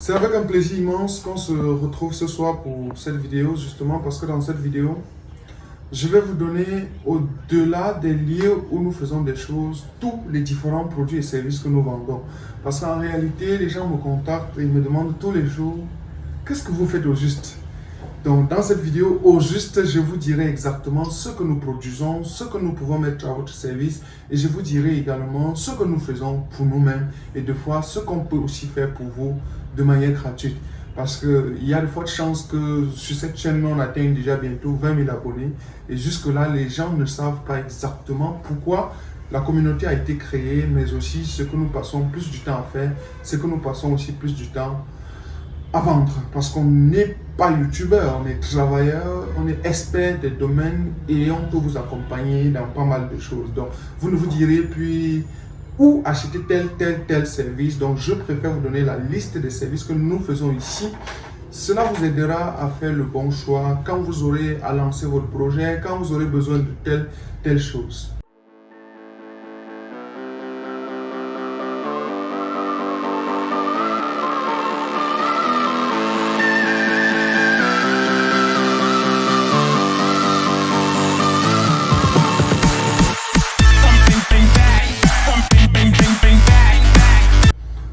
C'est avec un plaisir immense qu'on se retrouve ce soir pour cette vidéo, justement parce que dans cette vidéo, je vais vous donner, au-delà des lieux où nous faisons des choses, tous les différents produits et services que nous vendons. Parce qu'en réalité, les gens me contactent et me demandent tous les jours, qu'est-ce que vous faites au juste? Donc, dans cette vidéo, au juste, je vous dirai exactement ce que nous produisons, ce que nous pouvons mettre à votre service et je vous dirai également ce que nous faisons pour nous-mêmes et des fois ce qu'on peut aussi faire pour vous de manière gratuite. Parce qu'il y a de fortes chances que sur cette chaîne, on atteigne déjà bientôt 20 000 abonnés et jusque-là, les gens ne savent pas exactement pourquoi la communauté a été créée, mais aussi ce que nous passons plus du temps à faire, ce que nous passons aussi plus du temps à vendre, parce qu'on n'est pas youtubeur, on est travailleur, on est expert des domaines et on peut vous accompagner dans pas mal de choses. Donc, vous ne vous direz puis où acheter tel service. Donc, je préfère vous donner la liste des services que nous faisons ici. Cela vous aidera à faire le bon choix quand vous aurez à lancer votre projet, quand vous aurez besoin de telle chose.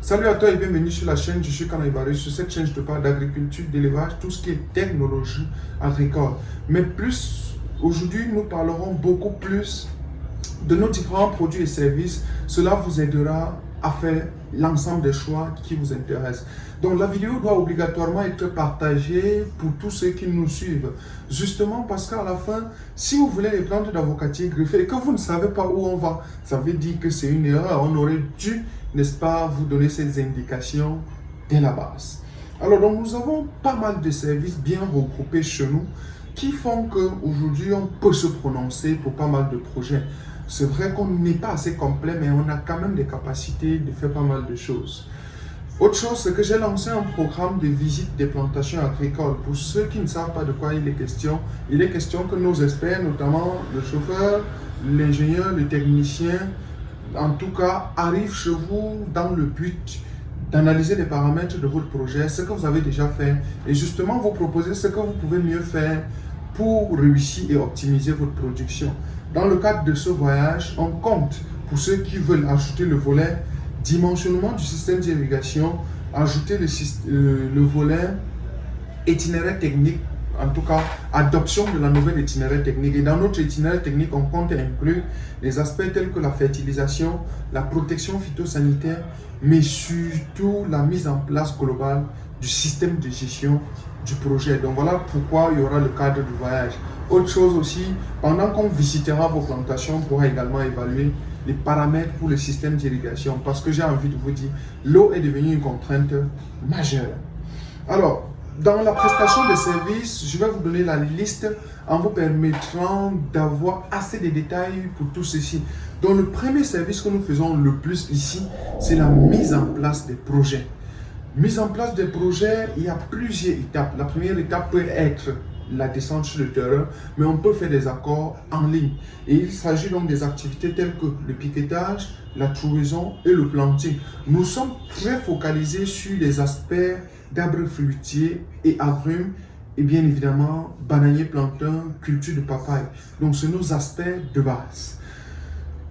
Salut à toi et bienvenue sur la chaîne, je suis Kana Ibarus. Sur cette chaîne, je te parle d'agriculture, d'élevage, tout ce qui est technologie agricole. Mais plus, aujourd'hui, nous parlerons beaucoup plus de nos différents produits et services. Cela vous aidera à faire l'ensemble des choix qui vous intéressent. Donc la vidéo doit obligatoirement être partagée pour tous ceux qui nous suivent. Justement parce qu'à la fin, si vous voulez les plantes d'avocatier greffées et que vous ne savez pas où on va, ça veut dire que c'est une erreur. On aurait dû, n'est-ce pas, vous donner ces indications dès la base. Alors donc nous avons pas mal de services bien regroupés chez nous qui font qu'aujourd'hui on peut se prononcer pour pas mal de projets. C'est vrai qu'on n'est pas assez complet, mais on a quand même des capacités de faire pas mal de choses. Autre chose, c'est que j'ai lancé un programme de visite des plantations agricoles. Pour ceux qui ne savent pas de quoi il est question que nos experts, notamment le chauffeur, l'ingénieur, le technicien, en tout cas, arrivent chez vous dans le but d'analyser les paramètres de votre projet, ce que vous avez déjà fait, et justement vous proposer ce que vous pouvez mieux faire pour réussir et optimiser votre production. Dans le cadre de ce voyage, on compte, pour ceux qui veulent ajouter le volet dimensionnement du système d'irrigation, ajouter le volet itinéraire technique, en tout cas adoption de la nouvelle itinéraire technique. Et dans notre itinéraire technique, on compte inclure les aspects tels que la fertilisation, la protection phytosanitaire, mais surtout la mise en place globale du système de gestion du projet. Donc voilà pourquoi il y aura le cadre du voyage. Autre chose aussi, pendant qu'on visitera vos plantations, on pourra également évaluer les paramètres pour le système d'irrigation, parce que j'ai envie de vous dire, l'eau est devenue une contrainte majeure. Alors, dans la prestation de services, je vais vous donner la liste en vous permettant d'avoir assez de détails pour tout ceci. Donc, le premier service que nous faisons le plus ici, c'est la mise en place des projets. Mise en place des projets, il y a plusieurs étapes. La première étape peut être la descente sur le terrain, mais on peut faire des accords en ligne. Et il s'agit donc des activités telles que le piquetage, la trouaison et le planting. Nous sommes très focalisés sur les aspects d'arbres fruitiers et agrumes, et bien évidemment bananiers, plantains, culture de papaye. Donc, c'est nos aspects de base.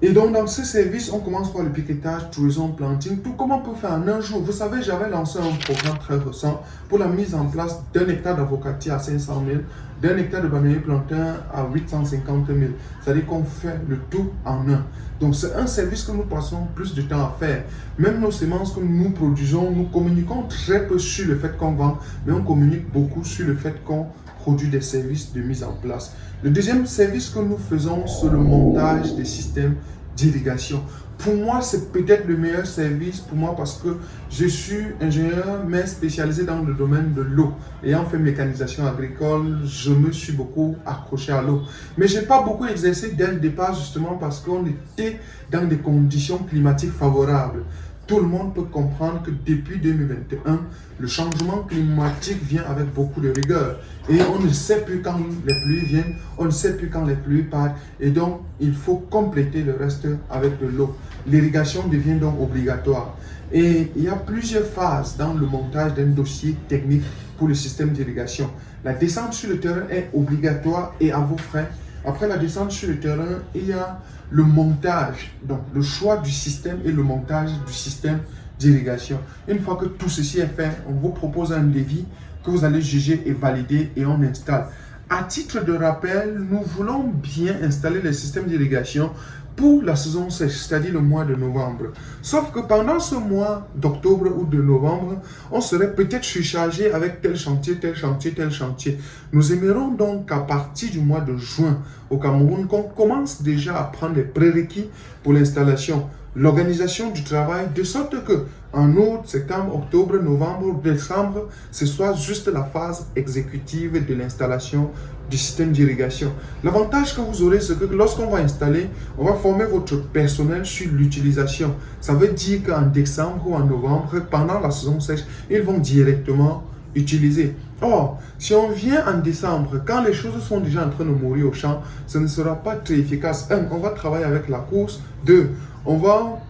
Et donc, dans ce service, on commence par le piquetage, trouaison, planting, tout comme on peut faire en un jour. Vous savez, j'avais lancé un programme très récent pour la mise en place d'un hectare d'avocatier à 500 000, d'un hectare de bananier plantain à 850 000. C'est-à-dire qu'on fait le tout en un. Donc, c'est un service que nous passons plus de temps à faire. Même nos semences que nous produisons, nous communiquons très peu sur le fait qu'on vend, mais on communique beaucoup sur le fait qu'on produit des services de mise en place. Le deuxième service que nous faisons, c'est le montage des systèmes d'irrigation. Pour moi, c'est peut-être le meilleur service pour moi parce que je suis ingénieur, mais spécialisé dans le domaine de l'eau. Ayant fait mécanisation agricole, je me suis beaucoup accroché à l'eau. Mais je n'ai pas beaucoup exercé dès le départ justement parce qu'on était dans des conditions climatiques favorables. Tout le monde peut comprendre que depuis 2021, le changement climatique vient avec beaucoup de rigueur. Et on ne sait plus quand les pluies viennent, on ne sait plus quand les pluies partent. Et donc, il faut compléter le reste avec de l'eau. L'irrigation devient donc obligatoire. Et il y a plusieurs phases dans le montage d'un dossier technique pour le système d'irrigation. La descente sur le terrain est obligatoire et à vos frais. Après la descente sur le terrain, il y a le montage, donc le choix du système et le montage du système d'irrigation. Une fois que tout ceci est fait, on vous propose un devis que vous allez juger et valider et on installe. À titre de rappel, nous voulons bien installer les systèmes d'irrigation pour la saison sèche, c'est-à-dire le mois de novembre. Sauf que pendant ce mois d'octobre ou de novembre, on serait peut-être surchargé avec tel chantier, tel chantier, tel chantier. Nous aimerions donc qu'à partir du mois de juin au Cameroun, qu'on commence déjà à prendre les prérequis pour l'installation, l'organisation du travail, de sorte que en août, septembre, octobre, novembre, décembre, ce soit juste la phase exécutive de l'installation du système d'irrigation. L'avantage que vous aurez, c'est que lorsqu'on va installer, on va former votre personnel sur l'utilisation. Ça veut dire qu'en décembre ou en novembre, pendant la saison sèche, ils vont directement utiliser. Or, si on vient en décembre, quand les choses sont déjà en train de mourir au champ, ce ne sera pas très efficace. 1, on va travailler avec la course. 2, on va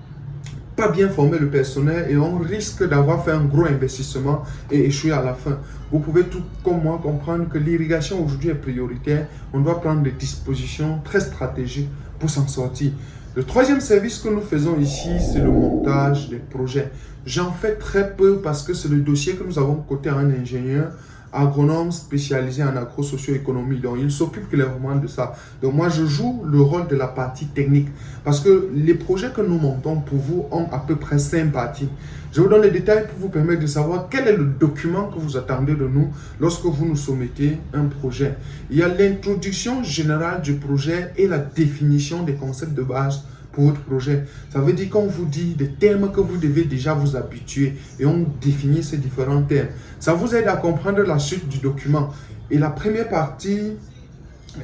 pas bien former le personnel et on risque d'avoir fait un gros investissement et échouer à la fin. Vous pouvez tout comme moi comprendre que l'irrigation aujourd'hui est prioritaire. On doit prendre des dispositions très stratégiques pour s'en sortir. Le troisième service que nous faisons ici, c'est le montage des projets. J'en fais très peu parce que c'est le dossier que nous avons côté un ingénieur agronome spécialisé en agro-socio-économie. Donc, il s'occupe clairement de ça. Donc, moi, je joue le rôle de la partie technique parce que les projets que nous montons pour vous ont à peu près 5 parties. Je vous donne les détails pour vous permettre de savoir quel est le document que vous attendez de nous lorsque vous nous soumettez un projet. Il y a l'introduction générale du projet et la définition des concepts de base pour votre projet. Ça veut dire qu'on vous dit des termes que vous devez déjà vous habituer et on définit ces différents termes. Ça vous aide à comprendre la suite du document. Et la première partie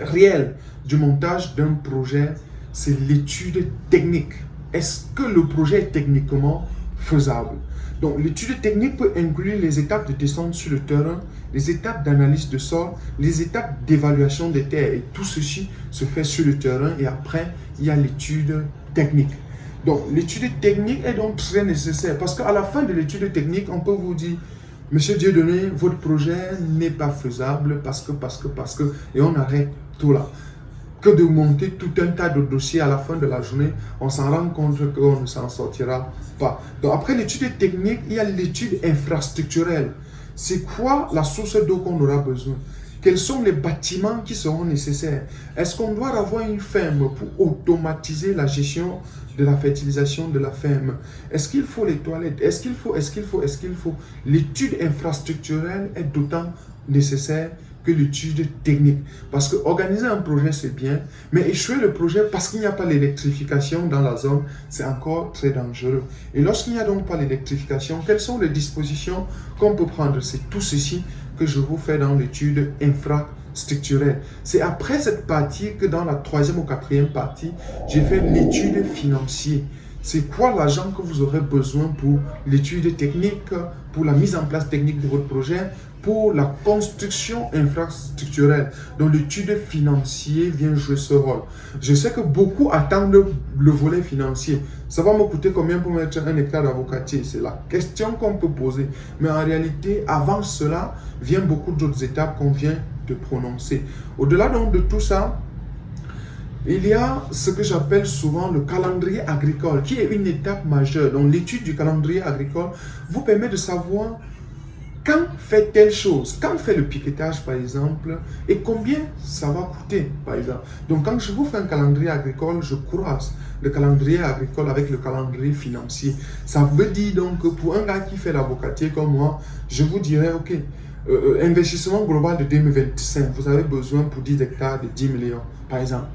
réelle du montage d'un projet, c'est l'étude technique. Est-ce que le projet est techniquement faisable? Donc, l'étude technique peut inclure les étapes de descente sur le terrain, les étapes d'analyse de sol, les étapes d'évaluation des terres. Et tout ceci se fait sur le terrain et après, il y a l'étude technique. Donc, l'étude technique est donc très nécessaire parce qu'à la fin de l'étude technique, on peut vous dire, Monsieur Dieudonné, votre projet n'est pas faisable parce que, et on arrête tout là. Que de monter tout un tas de dossiers à la fin de la journée, on s'en rend compte qu'on ne s'en sortira pas. Donc après l'étude technique, il y a l'étude infrastructurelle. C'est quoi la source d'eau qu'on aura besoin? Quels sont les bâtiments qui seront nécessaires? Est-ce qu'on doit avoir une ferme pour automatiser la gestion de la fertilisation de la ferme? Est-ce qu'il faut les toilettes? Est-ce qu'il faut? L'étude infrastructurelle est d'autant nécessaire que l'étude technique. Parce que organiser un projet, c'est bien, mais échouer le projet parce qu'il n'y a pas l'électrification dans la zone, c'est encore très dangereux. Et lorsqu'il n'y a donc pas l'électrification, quelles sont les dispositions qu'on peut prendre? C'est tout ceci que je vous fais dans l'étude infrastructurelle. C'est après cette partie que dans la 3e ou 4e partie, j'ai fait l'étude financière. C'est quoi l'argent que vous aurez besoin pour l'étude technique, pour la mise en place technique de votre projet, pour la construction infrastructurelle. Donc l'étude financière vient jouer ce rôle. Je sais que beaucoup attendent le volet financier. Ça va me coûter combien pour mettre un hectare d'avocatier? C'est la question qu'on peut poser. Mais en réalité, avant cela, vient beaucoup d'autres étapes qu'on vient de prononcer. Au-delà donc de tout ça, il y a ce que j'appelle souvent le calendrier agricole, qui est une étape majeure. Donc l'étude du calendrier agricole vous permet de savoir quand fait telle chose, quand fait le piquetage par exemple, et combien ça va coûter par exemple. Donc quand je vous fais un calendrier agricole, je croise le calendrier agricole avec le calendrier financier. Ça veut dire donc que pour un gars qui fait l'avocatier comme moi, je vous dirais, ok, investissement global de 2025, vous avez besoin pour 10 hectares de 10 millions par exemple.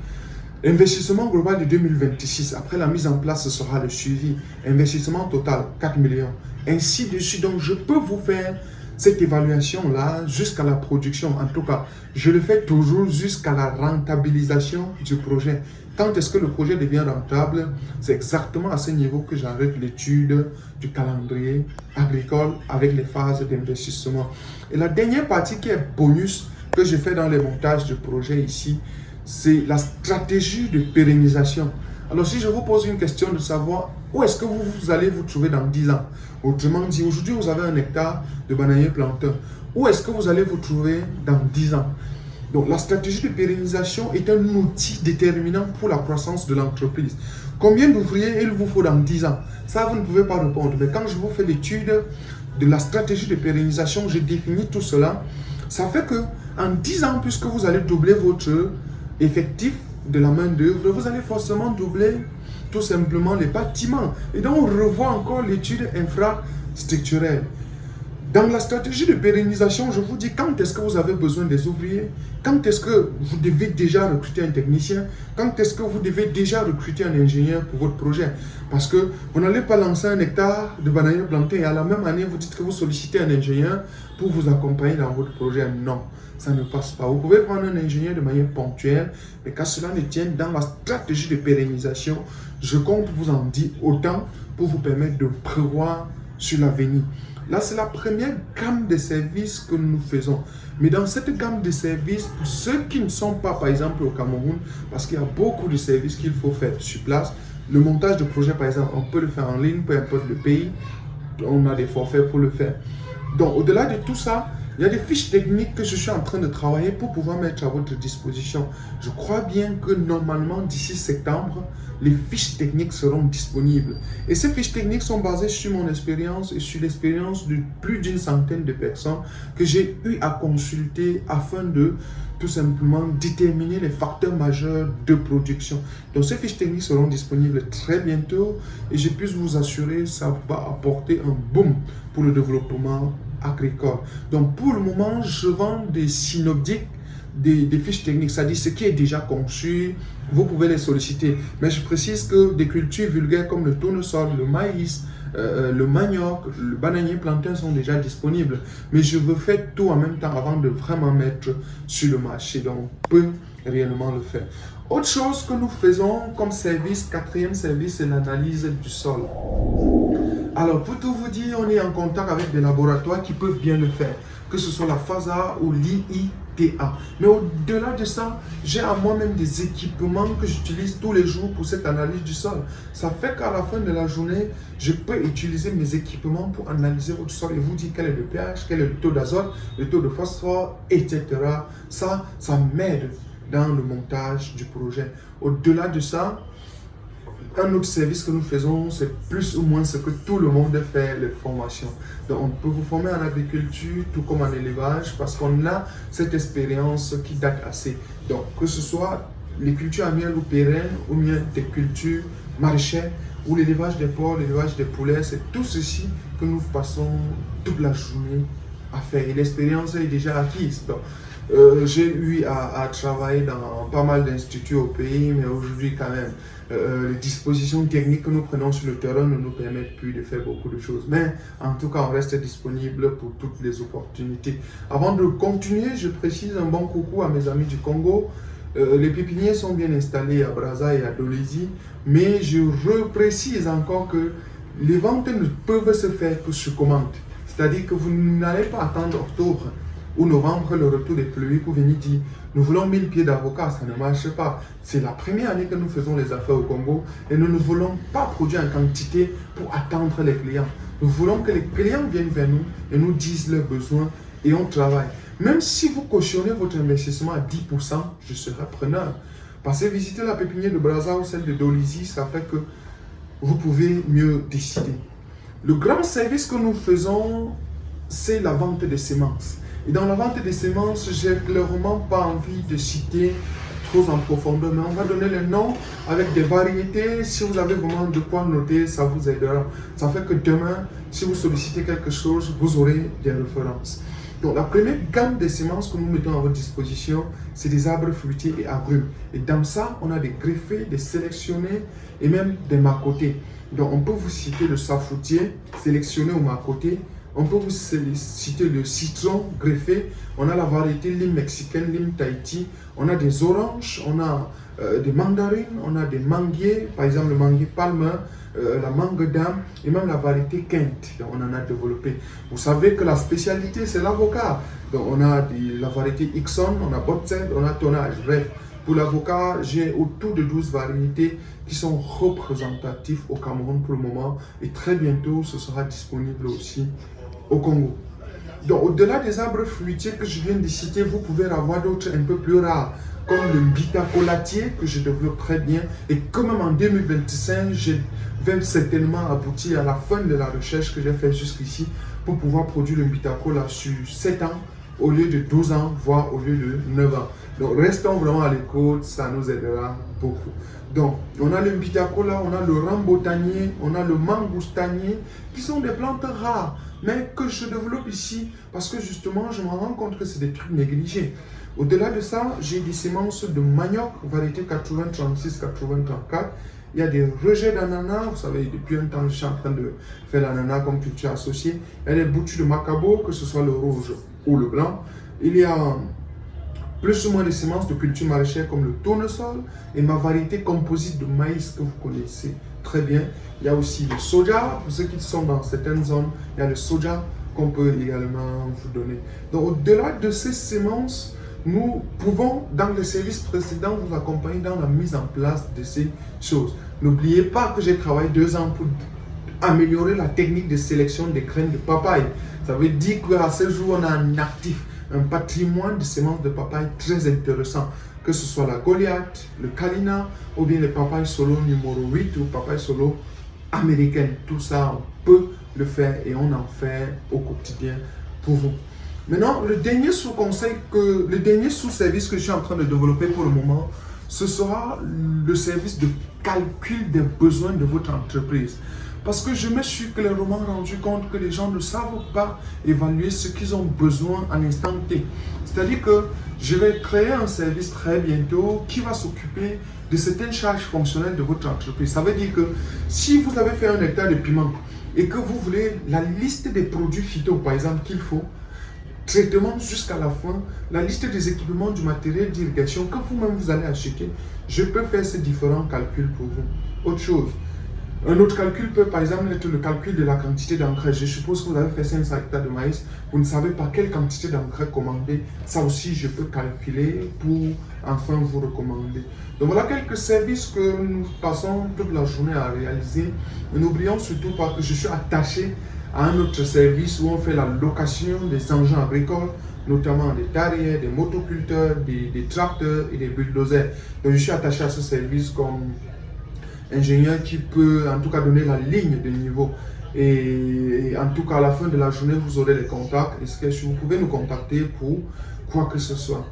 Investissement global de 2026, après la mise en place, ce sera le suivi. Investissement total, 4 millions. Ainsi de suite. Donc, je peux vous faire cette évaluation-là jusqu'à la production. En tout cas, je le fais toujours jusqu'à la rentabilisation du projet. Quand est-ce que le projet devient rentable? C'est exactement à ce niveau que j'arrête l'étude du calendrier agricole avec les phases d'investissement. Et la dernière partie qui est bonus que je fais dans les montages de projet ici, c'est la stratégie de pérennisation. Alors, si je vous pose une question de savoir Où est-ce que vous allez vous trouver dans 10 ans? Autrement dit, aujourd'hui, vous avez 1 hectare de bananier plantain. Où est-ce que vous allez vous trouver dans 10 ans? Donc, la stratégie de pérennisation est un outil déterminant pour la croissance de l'entreprise. Combien d'ouvriers il vous faut dans 10 ans? Ça, vous ne pouvez pas répondre. Mais quand je vous fais l'étude de la stratégie de pérennisation, j'ai défini tout cela. Ça fait que en 10 ans, puisque vous allez doubler votre effectif de la main-d'œuvre, vous allez forcément doubler tout simplement les bâtiments. Et donc, on revoit encore l'étude infrastructurelle. Dans la stratégie de pérennisation, je vous dis quand est-ce que vous avez besoin des ouvriers, quand est-ce que vous devez déjà recruter un technicien, quand est-ce que vous devez déjà recruter un ingénieur pour votre projet. Parce que vous n'allez pas lancer 1 hectare de bananier plantain et à la même année, vous dites que vous sollicitez un ingénieur pour vous accompagner dans votre projet. Non, ça ne passe pas. Vous pouvez prendre un ingénieur de manière ponctuelle, mais qu'à cela ne tienne, dans la stratégie de pérennisation, je compte vous en dire autant pour vous permettre de prévoir sur l'avenir. Là, c'est la première gamme de services que nous faisons. Mais dans cette gamme de services, pour ceux qui ne sont pas, par exemple, au Cameroun, parce qu'il y a beaucoup de services qu'il faut faire sur place, le montage de projet, par exemple, on peut le faire en ligne, peu importe le pays, on a des forfaits pour le faire. Donc, au-delà de tout ça, il y a des fiches techniques que je suis en train de travailler pour pouvoir mettre à votre disposition. Je crois bien que normalement, d'ici septembre, les fiches techniques seront disponibles. Et ces fiches techniques sont basées sur mon expérience et sur l'expérience de plus d'une centaine de personnes que j'ai eu à consulter afin de tout simplement déterminer les facteurs majeurs de production. Donc ces fiches techniques seront disponibles très bientôt et je puis vous assurer que ça va apporter un boom pour le développement agricole. Donc pour le moment, je vends des synoptiques, des fiches techniques, c'est-à-dire ce qui est déjà conçu, vous pouvez les solliciter. Mais je précise que des cultures vulgaires comme le tournesol, le maïs, le manioc, le bananier plantain sont déjà disponibles. Mais je veux faire tout en même temps avant de vraiment mettre sur le marché. Donc on peut réellement le faire. Autre chose que nous faisons comme service, quatrième service, c'est l'analyse du sol. Alors, pour tout vous dire, on est en contact avec des laboratoires qui peuvent bien le faire, que ce soit la FASA ou l'IITA. Mais au-delà de ça, j'ai à moi-même des équipements que j'utilise tous les jours pour cette analyse du sol. Ça fait qu'à la fin de la journée, je peux utiliser mes équipements pour analyser votre sol et vous dire quel est le pH, quel est le taux d'azote, le taux de phosphore, etc. Ça m'aide dans le montage du projet. Au-delà de ça, un autre service que nous faisons, c'est plus ou moins ce que tout le monde fait, les formations. Donc, on peut vous former en agriculture, tout comme en élevage, parce qu'on a cette expérience qui date assez. Donc, que ce soit les cultures à miel ou pérennes, ou bien des cultures maraîchères, ou l'élevage des porcs, l'élevage des poulets, c'est tout ceci que nous passons toute la journée à faire. Et l'expérience est déjà acquise. Donc, j'ai eu à travailler dans pas mal d'instituts au pays, mais aujourd'hui quand même, les dispositions techniques que nous prenons sur le terrain ne nous permettent plus de faire beaucoup de choses. Mais en tout cas, on reste disponible pour toutes les opportunités. Avant de continuer, je précise un bon coucou à mes amis du Congo. Les pépiniers sont bien installés à Brazza et à Dolezi, mais je reprécise encore que les ventes ne peuvent se faire que sur commande. C'est-à-dire que vous n'allez pas attendre octobre ou novembre, le retour des pluies, pour venir dire nous voulons 1000 pieds d'avocat, ça ne marche pas. C'est la première année que nous faisons les affaires au Congo et nous ne voulons pas produire en quantité pour attendre les clients. Nous voulons que les clients viennent vers nous et nous disent leurs besoins et on travaille. Même si vous cautionnez votre investissement à 10%, je serai preneur. Passez visiter la pépinière de Brazza ou celle de Dolezi, ça fait que vous pouvez mieux décider. Le grand service que nous faisons, c'est la vente des semences. Et dans la vente des semences, j'ai clairement pas envie de citer trop en profondeur, mais on va donner les noms avec des variétés. Si vous avez vraiment de quoi noter, ça vous aidera. Ça fait que demain, si vous sollicitez quelque chose, vous aurez des références. Donc la première gamme de semences que nous mettons à votre disposition, c'est des arbres fruitiers et agrumes. Et dans ça, on a des greffés, des sélectionnés et même des macotés. Donc on peut vous citer le safoutier, sélectionné ou macoté. On peut vous citer le citron greffé. On a la variété lime mexicaine, lime Tahiti. On a des oranges, on a des mandarines, on a des manguiers, par exemple le manguier palmer, la mangue d'âme et même la variété Kent. Donc on en a développé. Vous savez que la spécialité c'est l'avocat. Donc on a la variété Ixon, on a Botset, on a Tonnage. Bref, Pour l'avocat, j'ai autour de 12 variétés qui sont représentatives au Cameroun pour le moment. Et très bientôt, ce sera disponible aussi au Congo. Donc, au-delà des arbres fruitiers que je viens de citer, vous pouvez avoir d'autres un peu plus rares, comme le bitacolatier que je développe très bien et que même en 2025, je vais certainement aboutir à la fin de la recherche que j'ai faite jusqu'ici pour pouvoir produire le bitacola sur 7 ans au lieu de 12 ans, voire au lieu de 9 ans. Donc, restons vraiment à l'écoute, ça nous aidera beaucoup. Donc, on a le bitacola, on a le rambotanier, on a le mangoustanier, qui sont des plantes rares, mais que je développe ici parce que justement, je me rends compte que c'est des trucs négligés. Au-delà de ça, j'ai des semences de manioc, variété 8036, 8034. Il y a des rejets d'ananas, vous savez, depuis un temps, je suis en train de faire l'ananas comme culture associée. Il y a des boutures de macabo, que ce soit le rouge ou le blanc. Il y a plus ou moins des semences de culture maraîchère comme le tournesol et ma variété composite de maïs que vous connaissez très bien. Il y a aussi le soja, pour ceux qui sont dans certaines zones, il y a le soja qu'on peut également vous donner. Donc au-delà de ces semences, nous pouvons dans les services précédents vous accompagner dans la mise en place de ces choses. N'oubliez pas que j'ai travaillé 2 ans pour améliorer la technique de sélection des graines de papaye. Ça veut dire qu'à ce jour, on a un actif, un patrimoine de semences de papaye très intéressant, que ce soit la Goliath, le Kalina, ou bien les papayes solo numéro 8 ou papayes solo américaines. Tout ça, on peut le faire et on en fait au quotidien pour vous. Maintenant, le dernier sous-service que je suis en train de développer pour le moment, ce sera le service de calcul des besoins de votre entreprise. Parce que je me suis clairement rendu compte que les gens ne savent pas évaluer ce qu'ils ont besoin en instant T. C'est-à-dire que je vais créer un service très bientôt qui va s'occuper de certaines charges fonctionnelles de votre entreprise. Ça veut dire que si vous avez fait un hectare de piment et que vous voulez la liste des produits phyto, par exemple, qu'il faut, traitement jusqu'à la fin, la liste des équipements, du matériel d'irrigation que vous-même vous allez acheter, je peux faire ces différents calculs pour vous. Autre chose, un autre calcul peut par exemple être le calcul de la quantité d'engrais. Je suppose que vous avez fait 500 hectares de maïs, vous ne savez pas quelle quantité d'engrais commander. Ça aussi, je peux calculer pour enfin vous recommander. Donc voilà quelques services que nous passons toute la journée à réaliser. N'oublions surtout pas que je suis attaché à un autre service où on fait la location des engins agricoles, notamment des tarières, des motoculteurs, des tracteurs et des bulldozers. Donc je suis attaché à ce service comme ingénieur qui peut en tout cas donner la ligne de niveau. Et en tout cas à la fin de la journée, vous aurez les contacts. Est-ce que vous pouvez nous contacter pour quoi que ce soit?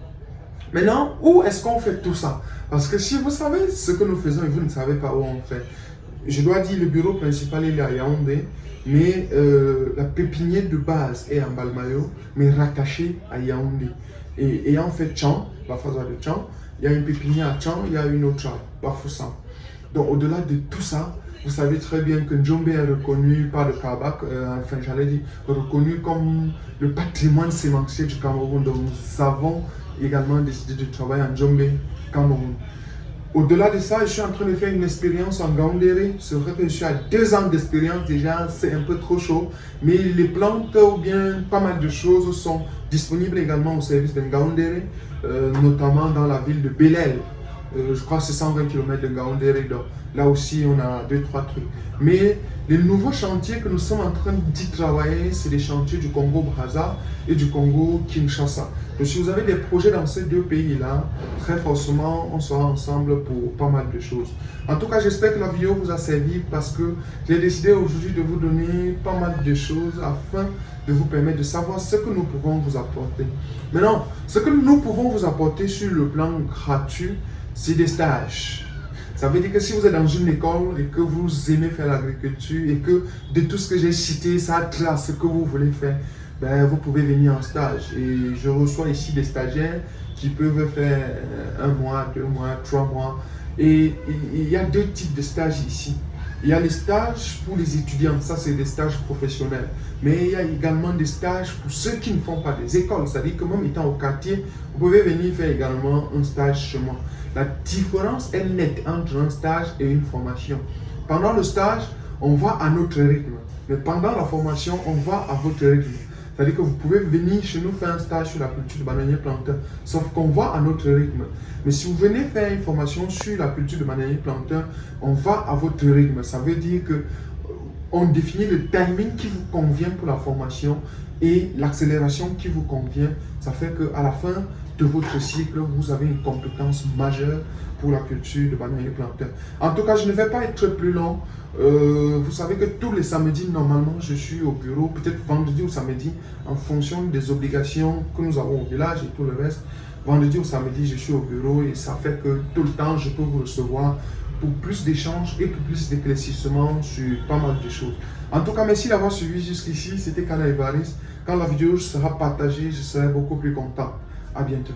Maintenant, où est-ce qu'on fait tout ça? Parce que si vous savez ce que nous faisons et vous ne savez pas où on fait, je dois dire le bureau principal il est à Yaoundé, mais la pépinière de base est en Balmayo, mais rattachée à Yaoundé. Et en fait, Tchan, la phase de Tchan, il y a une pépinière à Tchan, il y a une autre à Bafoussam. Donc au-delà de tout ça, vous savez très bien que Njombe est reconnu par le Kabak, enfin j'allais dire, reconnu comme le patrimoine sémantique du Cameroun. Donc nous avons également décidé de travailler en Njombe, Cameroun. Au-delà de ça, je suis en train de faire une expérience en Gaoundéré. C'est vrai que je suis à 2 ans d'expérience déjà, c'est un peu trop chaud. Mais les plantes ou bien pas mal de choses sont disponibles également au service de Gaoundéré, notamment dans la ville de Belel. Je crois que c'est 120 km de Gaoundéré. Donc là aussi, on a 2-3 trucs. Mais les nouveaux chantiers que nous sommes en train d'y travailler, c'est les chantiers du Congo-Brazza et du Congo-Kinshasa. Donc si vous avez des projets dans ces 2 pays-là, très forcément, on sera ensemble pour pas mal de choses. En tout cas, j'espère que la vidéo vous a servi parce que j'ai décidé aujourd'hui de vous donner pas mal de choses afin de vous permettre de savoir ce que nous pouvons vous apporter. Maintenant, ce que nous pouvons vous apporter sur le plan gratuit, c'est des stages. Ça veut dire que si vous êtes dans une école et que vous aimez faire l'agriculture et que de tout ce que j'ai cité, ça trace ce que vous voulez faire, ben, vous pouvez venir en stage. Et je reçois ici des stagiaires qui peuvent faire 1 mois, 2 mois, 3 mois. Et il y a 2 types de stages ici. Il y a les stages pour les étudiants, ça c'est des stages professionnels. Mais il y a également des stages pour ceux qui ne font pas des écoles. C'est-à-dire que même étant au quartier, vous pouvez venir faire également un stage chez moi. La différence est nette entre un stage et une formation. Pendant le stage, on va à notre rythme. Mais pendant la formation, on va à votre rythme. C'est-à-dire que vous pouvez venir chez nous faire un stage sur la culture de bananier plantain, sauf qu'on va à notre rythme. Mais si vous venez faire une formation sur la culture de bananier plantain, on va à votre rythme. Ça veut dire que on définit le timing qui vous convient pour la formation et l'accélération qui vous convient. Ça fait qu'à la fin de votre cycle, vous avez une compétence majeure pour la culture de bananier plantain. En tout cas, je ne vais pas être plus long. Vous savez que tous les samedis, normalement, je suis au bureau, peut-être vendredi ou samedi, en fonction des obligations que nous avons au village et tout le reste. Vendredi ou samedi, je suis au bureau et ça fait que tout le temps, je peux vous recevoir pour plus d'échanges et pour plus d'éclaircissements sur pas mal de choses. En tout cas, merci d'avoir suivi jusqu'ici. C'était Kana Évariste. Quand la vidéo sera partagée, je serai beaucoup plus content. À bientôt.